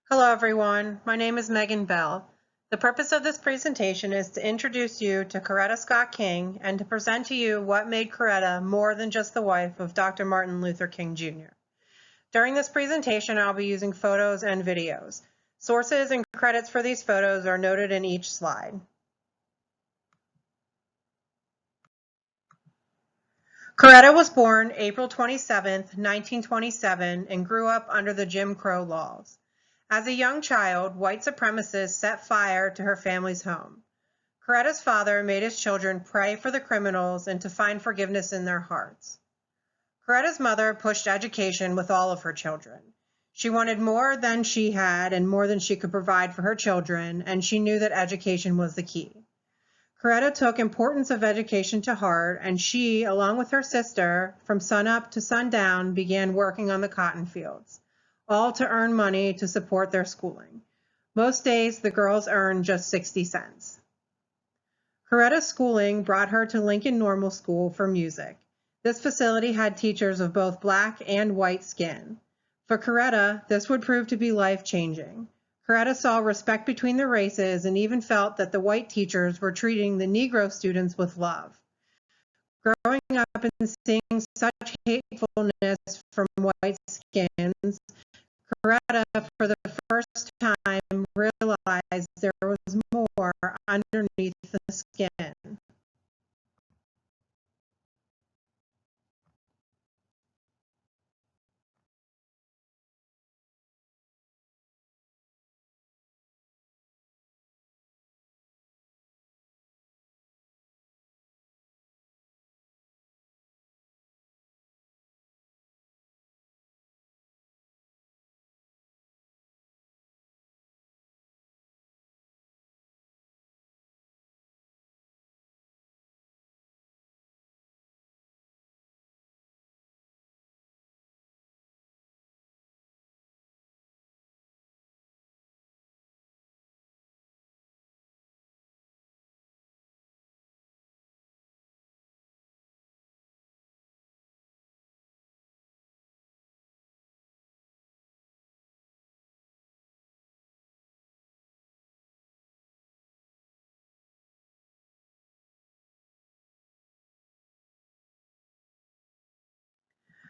Hello everyone, my name is MBell. The purpose of this presentation is to introduce you to Coretta Scott King and to present to you what made Coretta more than just the wife of Dr. Martin Luther King Jr. During this presentation, I'll be using photos and videos. Sources and credits for these photos are noted in each slide. Coretta was born April 27, 1927, and grew up under the Jim Crow laws. As a young child, white supremacists set fire to her family's home. Coretta's father made his children pray for the criminals and to find forgiveness in their hearts. Coretta's mother pushed education with all of her children. She wanted more than she had and more than she could provide for her children, and she knew that education was the key. Coretta took importance of education to heart, and she, along with her sister, from sunup to sundown, began working on the cotton fields, all to earn money to support their schooling. Most days, the girls earned just 60 cents. Coretta's schooling brought her to Lincoln Normal School for music. This facility had teachers of both black and white skin. For Coretta, this would prove to be life-changing. Coretta saw respect between the races and even felt that the white teachers were treating the Negro students with love. Growing up and seeing such hatefulness from white skins, Coretta, for the first time, realized there was more underneath the skin.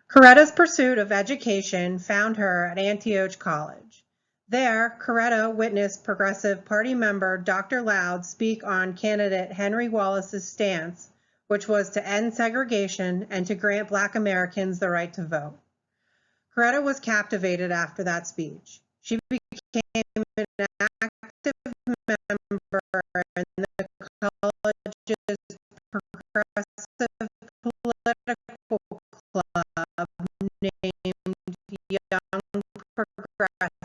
Coretta's pursuit of education found her at Antioch College. There, Coretta witnessed Progressive Party member Dr. Loud speak on candidate Henry Wallace's stance, which was to end segregation and to grant Black Americans the right to vote. Coretta was captivated after that speech. She became an active member in the college's progressive political club named Young Progressives.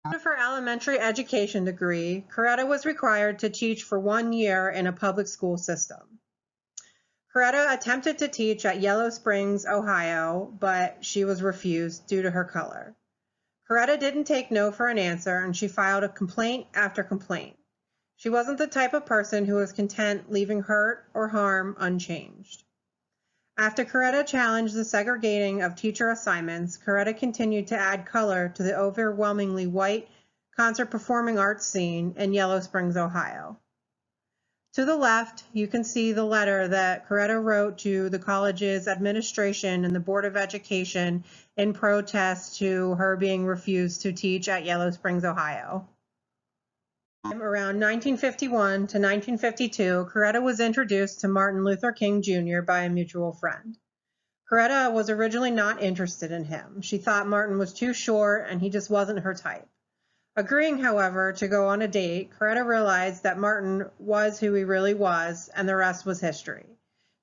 After her elementary education degree, Coretta was required to teach for 1 year in a public school system. Coretta attempted to teach at Yellow Springs, Ohio, but she was refused due to her color. Coretta didn't take no for an answer, and she filed a complaint after complaint. She wasn't the type of person who was content leaving hurt or harm unchanged. After Coretta challenged the segregating of teacher assignments, Coretta continued to add color to the overwhelmingly white concert performing arts scene in Yellow Springs, Ohio. To the left, you can see the letter that Coretta wrote to the college's administration and the Board of Education in protest to her being refused to teach at Yellow Springs, Ohio. Around 1951 to 1952, Coretta was introduced to Martin Luther King Jr. by a mutual friend. Coretta was originally not interested in him. She thought Martin was too short and he just wasn't her type. Agreeing, however, to go on a date, Coretta realized that Martin was who he really was, and the rest was history.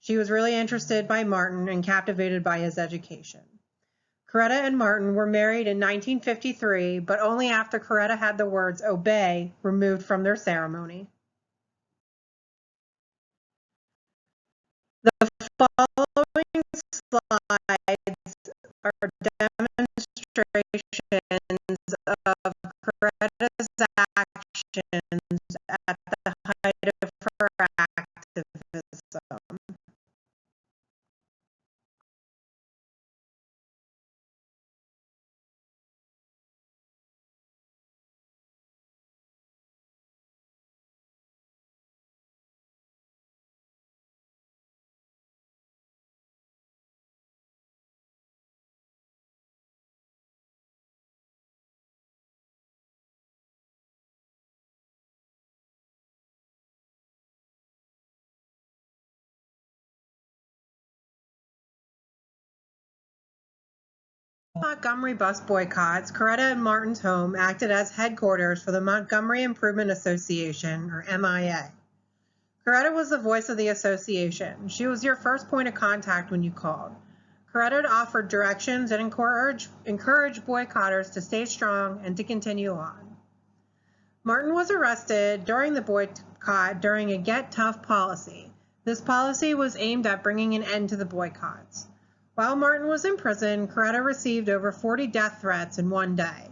She was really interested by Martin and captivated by his education. Coretta and Martin were married in 1953, but only after Coretta had the words "obey" removed from their ceremony. following slides are demonstrations of Coretta's actions at the height of her activism. Montgomery bus boycotts, Coretta and Martin's home acted as headquarters for the Montgomery Improvement Association, or MIA. Coretta was the voice of the association. She was your first point of contact when you called. Coretta offered directions and encouraged boycotters to stay strong and to continue on. Martin was arrested during the boycott during a Get Tough policy. This policy was aimed at bringing an end to the boycotts. While Martin was in prison, Coretta received over 40 death threats in one day.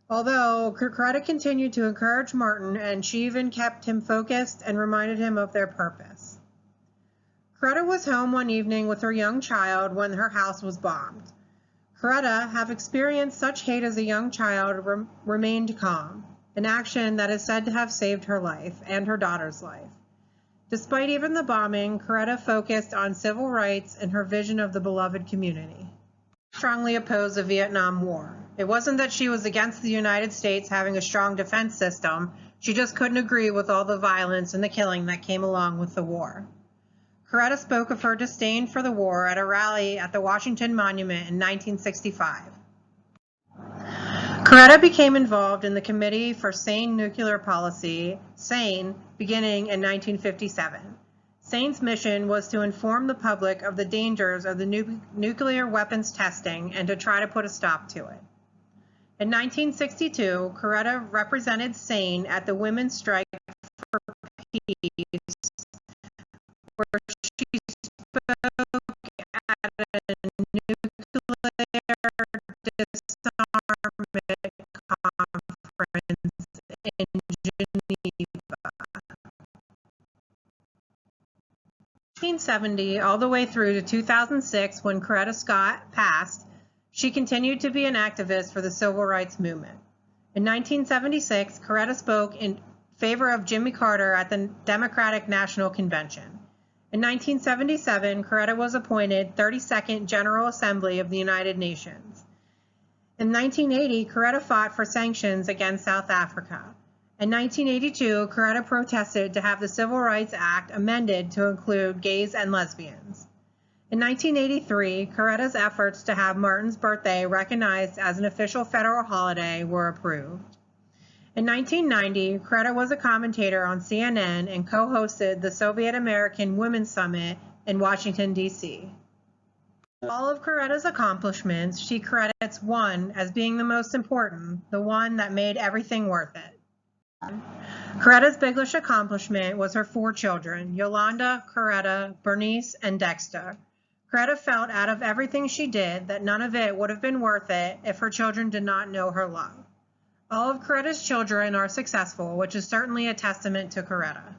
Although Coretta continued to encourage Martin, and she even kept him focused and reminded him of their purpose. Coretta was home one evening with her young child when her house was bombed. Coretta, having experienced such hate as a young child, remained calm, an action that is said to have saved her life and her daughter's life. Despite even the bombing, Coretta focused on civil rights and her vision of the beloved community. She strongly opposed the Vietnam War. It wasn't that she was against the United States having a strong defense system, she just couldn't agree with all the violence and the killing that came along with the war. Coretta spoke of her disdain for the war at a rally at the Washington Monument in 1965. Coretta became involved in the Committee for Sane Nuclear Policy, SANE, beginning in 1957. SANE's mission was to inform the public of the dangers of the nuclear weapons testing and to try to put a stop to it. In 1962, Coretta represented SANE at the Women's Strike for Peace, where she spoke at a nuclear disarmament conference in Geneva. 1970 all the way through to 2006, when Coretta Scott passed, she continued to be an activist for the civil rights movement. In 1976, Coretta spoke in favor of Jimmy Carter at the Democratic National Convention. In 1977, Coretta was appointed 32nd General Assembly of the United Nations. In 1980, Coretta fought for sanctions against South Africa. In 1982, Coretta protested to have the Civil Rights Act amended to include gays and lesbians. In 1983, Coretta's efforts to have Martin's birthday recognized as an official federal holiday were approved. In 1990, Coretta was a commentator on CNN and co-hosted the Soviet American Women's Summit in Washington, D.C. All of Coretta's accomplishments, she credits one as being the most important, the one that made everything worth it. Coretta's biggest accomplishment was her 4 children, Yolanda, Coretta, Bernice, and Dexter. Coretta felt out of everything she did that none of it would have been worth it if her children did not know her love. All of Coretta's children are successful, which is certainly a testament to Coretta.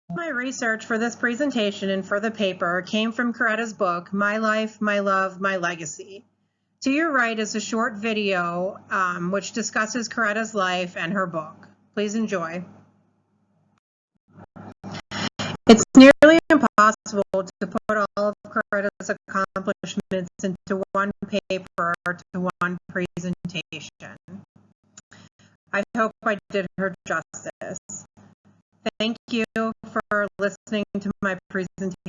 My research for this presentation and for the paper came from Coretta's book, My Life, My Love, My Legacy. To your right is a short video which discusses Coretta's life and her book. Please enjoy. It's nearly impossible to put all of Coretta's accomplishments into one paper or to one presentation. I hope I did her justice. Thank you for listening to my presentation.